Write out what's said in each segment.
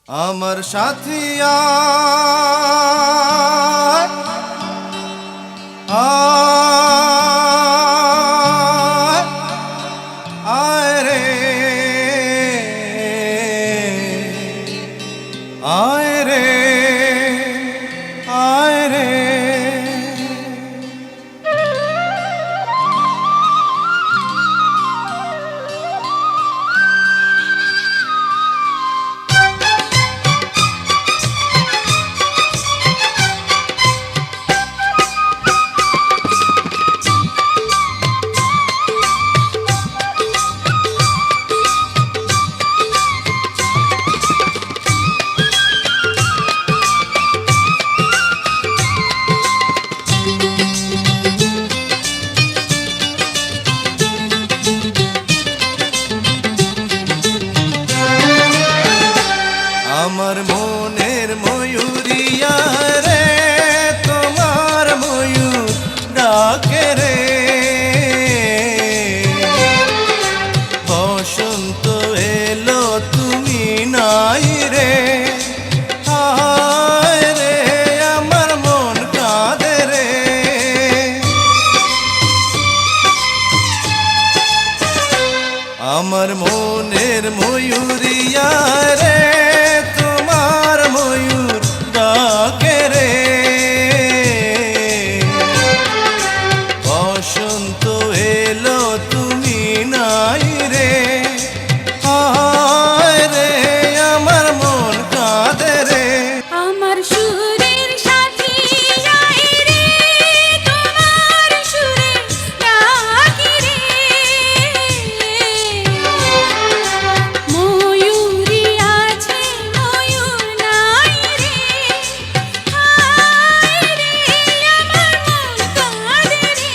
আমার সাথিয়া আয় রে আয় রে আয় রে আমার মনের ময়ূরিয়া রে তোমার ময়ূর ডাকে রে বসন্ত এলো তুমি নাই রে হায় রে আমার মন কাঁদে রে আমার মনের ময়ূরিয়া রে বসন্ত এলো তুমি নাই রে হায় রে আমার মন কাঁদে রে আমার সুরের সাথী আয় রে তোমার সুরে ডাকি রে ময়ূরী আছে ময়ূর নাই রে হায় রে আমার মন কাঁদে রে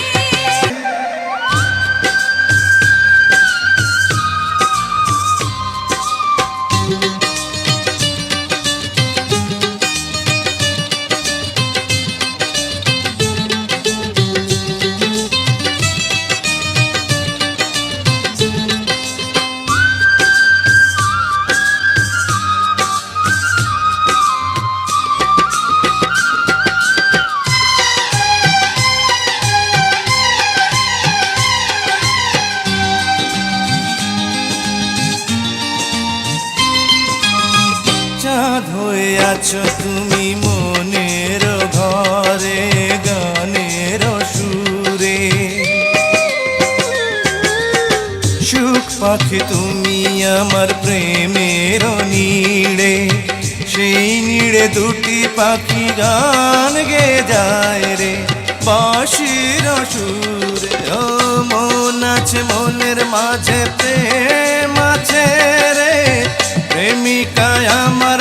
চাঁদ হয়ে আছো তুমি মনের ঘরে গানের সুরে সুখ পাখি তুমি আমার প্রেমের নীড়ে সেই নীড়ে দুটি পাখি গান গে যায় রে বাঁশির সুরে ও মন আছে মনের মাঝে প্রেম আছে রে প্রেমিকায় আমার